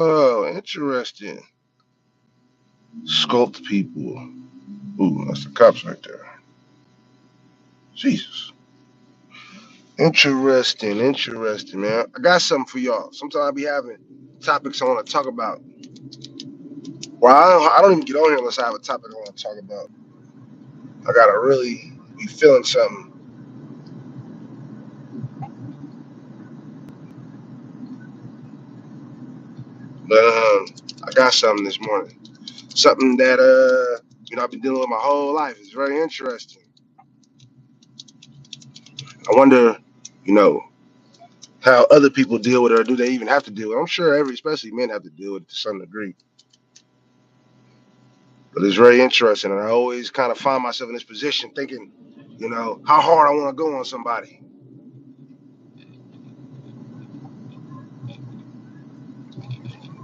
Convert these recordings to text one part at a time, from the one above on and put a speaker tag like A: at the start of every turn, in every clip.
A: Oh, interesting. Sculpt people. Ooh, that's the cops right there. Jesus. Interesting, man. I got something for y'all. Sometimes I be having topics I want to talk about. Well, I don't even get on here unless I have a topic I want to talk about. I gotta really be feeling something. But I got something this morning. Something that I've been dealing with my whole life. It's very interesting. I wonder, you know, how other people deal with it, or do they even have to deal with it? I'm sure especially men, have to deal with it to some degree. But it's very interesting, and I always kind of find myself in this position, thinking, how hard I want to go on somebody.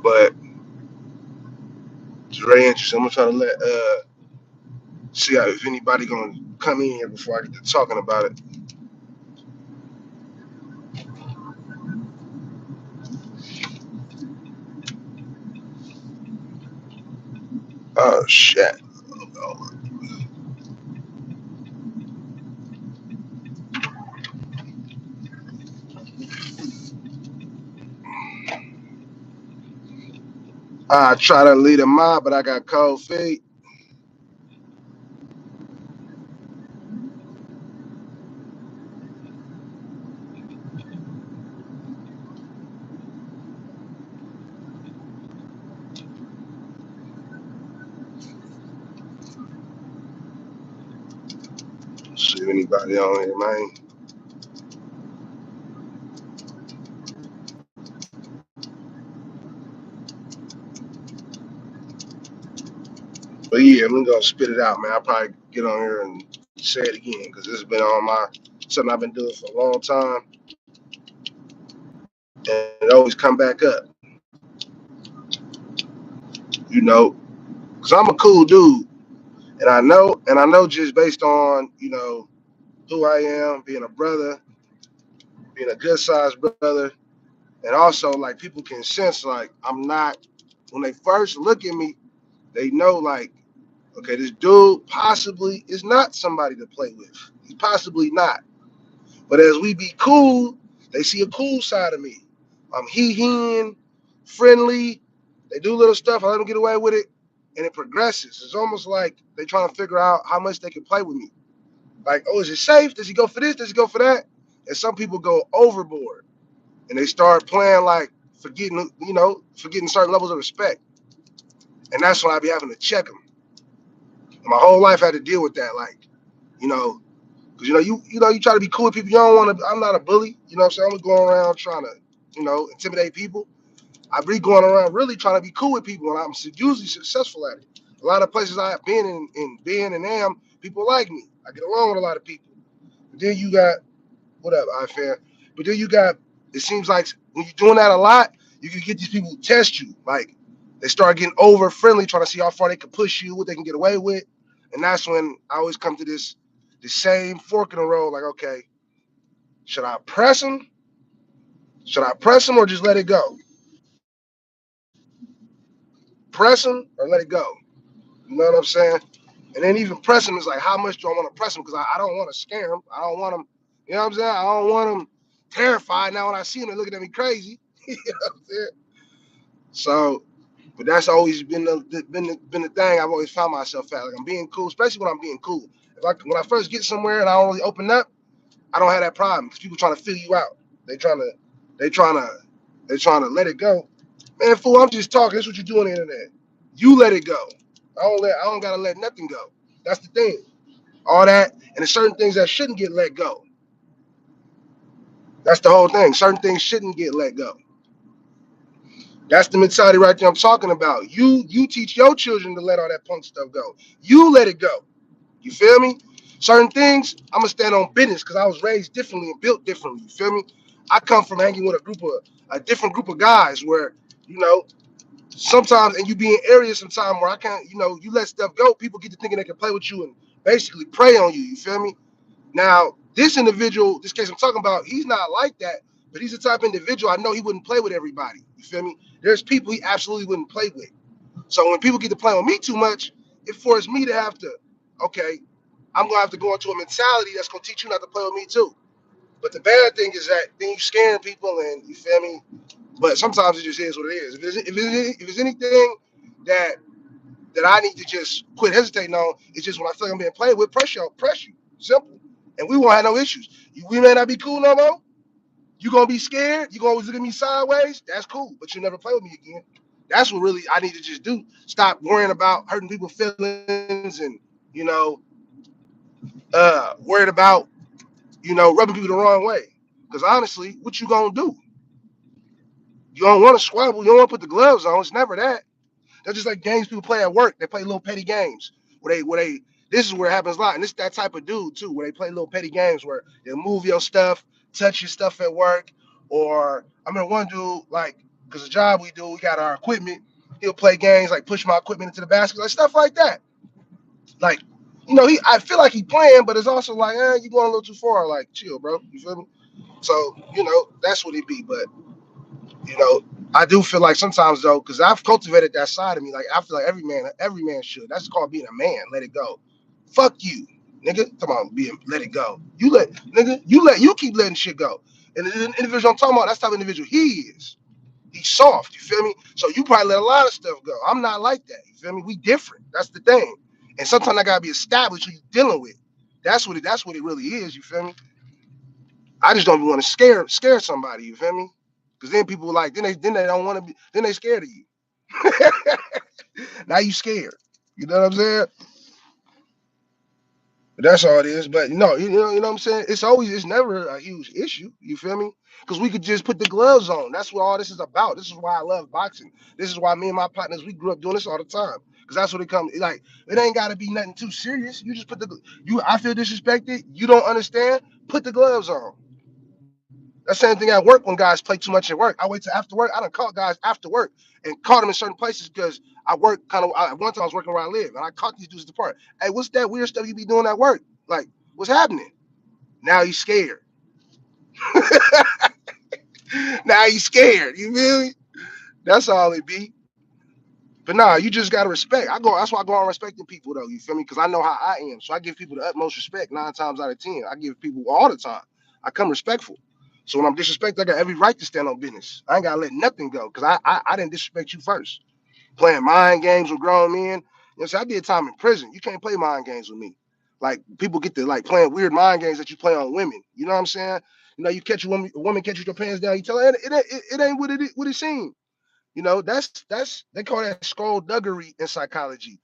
A: But it's very interesting. I'm gonna try to see if anybody gonna come in here before I get to talking about it. Oh shit. I try to lead a mob, but I got cold feet. See if anybody on here, man. But yeah, I'm gonna spit it out, man. I'll probably get on here and say it again because this has been on my something I've been doing for a long time, and it always come back up, you know. Cause I'm a cool dude, and I know just based on who I am, being a brother, being a good sized brother, and also like people can sense like I'm not when they first look at me, they know like okay, this dude possibly is not somebody to play with. He's possibly not. But as we be cool, they see a cool side of me. I'm hee-heeing, friendly. They do little stuff. I let them get away with it, and it progresses. It's almost like they trying to figure out how much they can play with me. Like, oh, is it safe? Does he go for this? Does he go for that? And some people go overboard, and they start playing like forgetting certain levels of respect. And that's when I be having to check them. My whole life I had to deal with that. Like, you know, because you try to be cool with people. You don't want to. I'm not a bully. You know what I'm saying? I'm going around trying to intimidate people. I be going around really trying to be cool with people, and I'm usually successful at it. A lot of places I have been in and am, people like me. I get along with a lot of people. But then you got what up, I fan. But then you got. It seems like when you're doing that a lot, you can get these people who test you. Like they start getting over friendly, trying to see how far they can push you, what they can get away with, and that's when I always come to the same fork in the road. Like, okay, should I press him? Should I press him or just let it go? Press him or let it go? You know what I'm saying? And then even press him is like, how much do I want to press him? Because I don't want to scare him. I don't want him, you know what I'm saying? I don't want him terrified. Now when I see him, they're looking at me crazy. You know what I'm saying? So, but that's always been the thing I've always found myself at. Like I'm being cool, especially when I'm being cool. When I first get somewhere and I don't really open up, I don't have that problem because people trying to fill you out. They trying to, they trying to, they trying to let it go. Man, fool, I'm just talking. That's what you do on the internet. You let it go. I don't gotta let nothing go. That's the thing. All that, and there's certain things that shouldn't get let go. That's the whole thing. Certain things shouldn't get let go. That's the mentality right there I'm talking about. You teach your children to let all that punk stuff go. You let it go. You feel me? Certain things, I'm gonna stand on business because I was raised differently and built differently. You feel me? I come from hanging with a different group of guys where, you know, sometimes and you be in areas sometimes where I can't, you let stuff go, people get to thinking they can play with you and basically prey on you. You feel me? Now, this individual, this case I'm talking about, he's not like that, But he's the type of individual I know he wouldn't play with everybody. You feel me? There's people he absolutely wouldn't play with. So when people get to play with me too much, it forced me to have to, okay, I'm gonna have to go into a mentality that's gonna teach you not to play with me too. But the bad thing is that then you scaring people and you feel me. But sometimes it just is what it is. If there's anything that I need to just quit hesitating on, it's just when I feel like I'm being played with, press you. Simple. And we won't have no issues. We may not be cool no more. You gonna be scared. You gonna always look at me sideways. That's cool, but you never play with me again. That's what really I need to just do. Stop worrying about hurting people's feelings and you know, worried about rubbing people the wrong way. Because honestly, what you gonna do? You don't want to squabble. You don't want to put the gloves on. It's never that. That's just like games people play at work. They play little petty games where they. This is where it happens a lot, and it's that type of dude too, where they play little petty games where they move your stuff, touch your stuff at work, or I mean one dude like because the job we do, we got our equipment. He'll play games like push my equipment into the basket, like stuff like that. Like I feel like he playing, but it's also like, you going a little too far. Like chill, bro. You feel me? So that's what it be. But you know, I do feel like sometimes though, because I've cultivated that side of me. Like I feel like every man should. That's called being a man. Let it go. Fuck you, nigga. Come on, let it go. You keep letting shit go. And the individual I'm talking about, that's the type of individual he is. He's soft. You feel me? So you probably let a lot of stuff go. I'm not like that. You feel me? We different. That's the thing. And sometimes I gotta be established who you dealing with. That's what it really is. You feel me? I just don't want to scare somebody. You feel me? Because then people like then they don't want to be then they scared of you. Now you scared. You know what I'm saying? But that's all it is. But you know what I'm saying? It's never a huge issue. You feel me? Because we could just put the gloves on. That's what all this is about. This is why I love boxing. This is why me and my partners we grew up doing this all the time. Because that's what it comes like. It ain't got to be nothing too serious. You just put I feel disrespected. You don't understand. Put the gloves on. That same thing at work when guys play too much at work. I wait till after work. I done caught guys after work and caught them in certain places because I work at one time I was working where I live and I caught these dudes at the park. Hey, what's that weird stuff you be doing at work? Like, what's happening? Now he's scared. Now he's scared. You feel me? That's all it be. But nah, you just gotta respect. That's why I go on respecting people though. You feel me? Because I know how I am. So I give people the utmost respect 9 times out of 10. I give people all the time. I come respectful. So when I'm disrespected, I got every right to stand on business. I ain't gotta let nothing go because I didn't disrespect you first. Playing mind games with grown men. I did time in prison. You can't play mind games with me. Like people get to like playing weird mind games that you play on women. You know what I'm saying? You catch a woman catch your pants down. You tell her it ain't what it seems. That's they call that skullduggery in psychology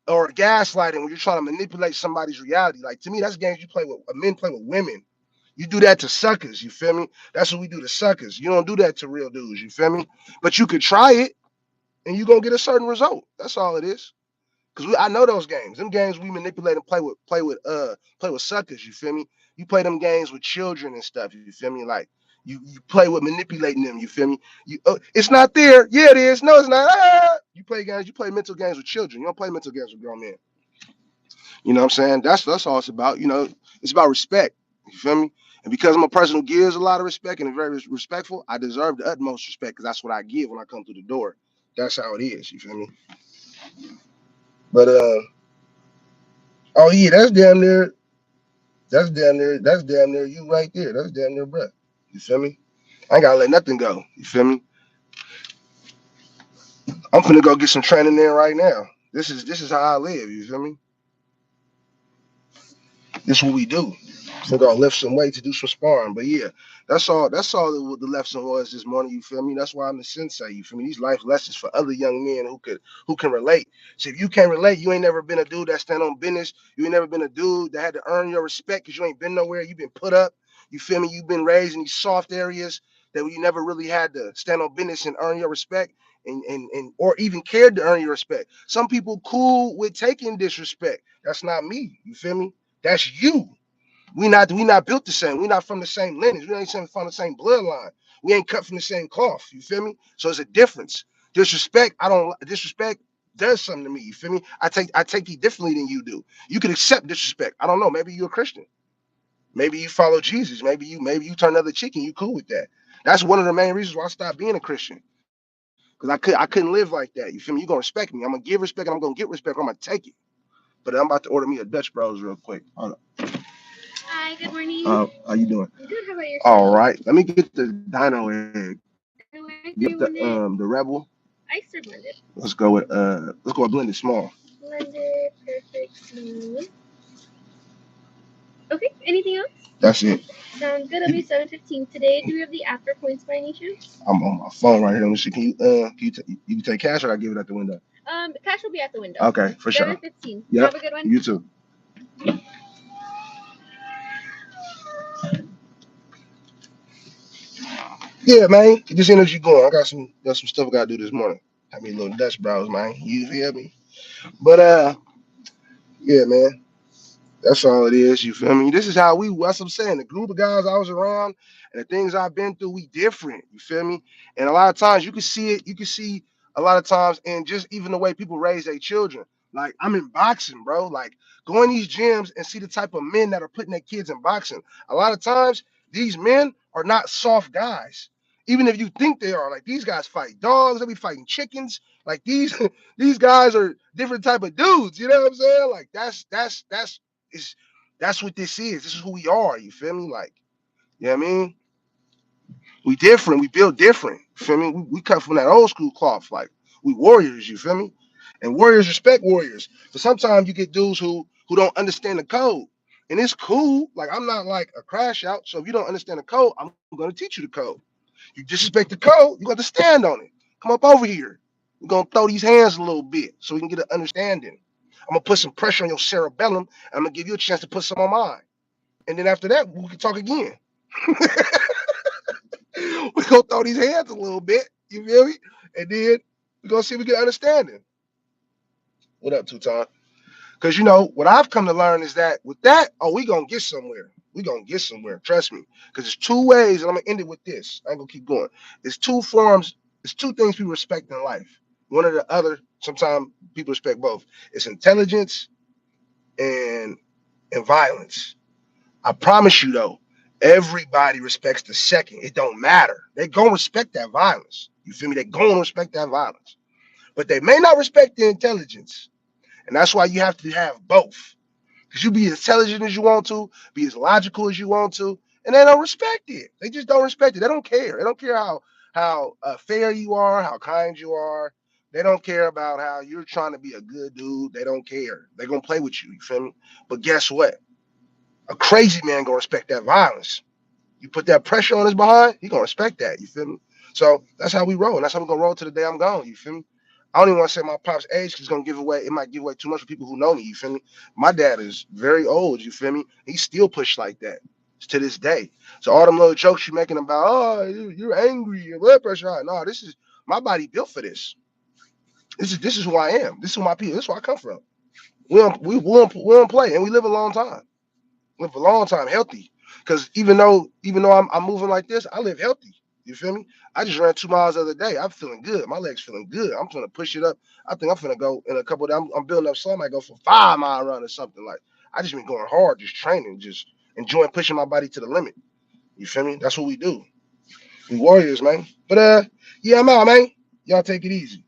A: or gaslighting when you're trying to manipulate somebody's reality. Like to me, that's games you play with. Men play with women. You do that to suckers. You feel me? That's what we do to suckers. You don't do that to real dudes. You feel me? But you could try it and you're gonna get a certain result. That's all it is. Cause I know those games. Them games we manipulate and play with suckers. You feel me? You play them games with children and stuff. You feel me? Like you play with manipulating them. You feel me? It's not there. Yeah, it is. No, it's not. You play games. You play mental games with children. You don't play mental games with grown men. You know what I'm saying? That's all it's about. It's about respect. You feel me? And because I'm a person who gives a lot of respect and is very respectful, I deserve the utmost respect because that's what I give when I come through the door. That's how it is. You feel me? But oh yeah, that's damn near. That's damn near you right there. That's damn near breath. You feel me? I ain't gotta let nothing go. You feel me? I'm finna go get some training there right now. This is how I live. You feel me? This is what we do. We're gonna lift some weight to do some sparring. But yeah, that's all the lesson was this morning. You feel me? That's why I'm the sensei. You feel me? These life lessons for other young men who can relate. So if you can't relate, you ain't never been a dude that stand on business. You ain't never been a dude that had to earn your respect because you ain't been nowhere. You've been put up. You feel me? You've been raised in these soft areas that you never really had to stand on business and earn your respect. And or even cared to earn your respect. Some people cool with taking disrespect. That's not me. You feel me? That's you. We not built the same. We not from the same lineage. We ain't from the same bloodline. We ain't cut from the same cloth. You feel me? So it's a difference. Disrespect. I don't disrespect does something to me. You feel me? I take it differently than you do. You can accept disrespect. I don't know. Maybe you're a Christian. Maybe you follow Jesus. Maybe you turn another cheek and you cool with that. That's one of the main reasons why I stopped being a Christian. Because I couldn't live like that. You feel me? You're gonna respect me. I'm gonna give respect and I'm gonna get respect. I'm gonna take it. But I'm about to order me a Dutch Bros real quick. Hold on.
B: Hi, good morning.
A: How you doing?
B: I'm good. How about
A: All
B: yourself?
A: right. Let me get the dino egg.
B: Dino egg,
A: Yep,
B: do you want it
A: the rebel.
B: iced or blended?
A: Let's go with blended small.
B: Blended, perfect, smooth. Okay, anything else?
A: That's it.
B: Sounds good. It'll be 7:15 today. Do we have the after points by any chance?
A: I'm on my phone right here. Let me see. You can take cash or I give it out the window?
B: Cash will be at the window.
A: Okay, for sure.
B: 7:15.
A: Yep.
B: Have a good one.
A: You too. Yeah, man. Just in as you going. I got some stuff I gotta do this morning. Have me a little Dutch Bros, man. You feel me? But yeah, man. That's all it is. You feel me? This is how we. That's what I'm saying. The group of guys I was around and the things I've been through, we different. You feel me? And a lot of times you can see it. You can see a lot of times, and just even the way people raise their children. Like I'm in boxing, bro. Like go in these gyms and see the type of men that are putting their kids in boxing. A lot of times these men are not soft guys. Even if you think they are, like these guys fight dogs, they be fighting chickens. Like these these guys are different type of dudes. You know what I'm saying? Like that's it's that's what this is. This is who we are. You feel me? Like, you know what I mean? We different. We build different. You feel me? We cut from that old school cloth. Like, we warriors. You feel me? And warriors respect warriors. But sometimes you get dudes who don't understand the code. And it's cool. Like, I'm not like a crash out. So if you don't understand the code, I'm gonna teach you the code. You disrespect the code, you got to stand on it. Come up over here. We're gonna throw these hands a little bit so we can get an understanding. I'm gonna put some pressure on your cerebellum. And I'm gonna give you a chance to put some on mine. And then after that, we can talk again. We're gonna throw these hands a little bit. You feel me? And then we're gonna see if we get understanding. What up, Tutan? Because you know what I've come to learn is that with that, oh, we gonna get somewhere. We gonna get somewhere. Trust me. Because there's two ways, and I'm gonna end it with this. I ain't gonna keep going. There's two forms. There's two things people respect in life. One or the other. Sometimes people respect both. It's intelligence and violence. I promise you though, everybody respects the second. It don't matter. They gonna respect that violence. You feel me? They gonna respect that violence, but they may not respect the intelligence, and that's why you have to have both. Because you be as intelligent as you want to, be as logical as you want to, and they don't respect it. They just don't respect it. They don't care. They don't care how fair you are, how kind you are. They don't care about how you're trying to be a good dude. They don't care. They're gonna play with you. You feel me? But guess what? A crazy man gonna respect that violence. You put that pressure on his behind, he gonna respect that. You feel me? So that's how we roll, and that's how we're gonna roll to the day I'm gone. You feel me? I don't even want to say my pop's age because it's gonna give away. It might give away too much for people who know me. You feel me? My dad is very old. You feel me? He still pushed like that to this day. So all them little jokes you're making about, oh, you're angry, your blood pressure high. No, this is my body built for this. This is who I am. This is who my people. This is where I come from. We don't play, and we live a long time. Live a long time, healthy. Because even though I'm moving like this, I live healthy. You feel me? I just ran 2 miles the other day. I'm feeling good. My legs feeling good. I'm trying to push it up. I think I'm gonna go in a couple of days. I'm building up some. I might go for 5 mile run or something like. I just been going hard, just training, just enjoying pushing my body to the limit. You feel me? That's what we do. We warriors, man. But yeah, I'm out, man. Y'all take it easy.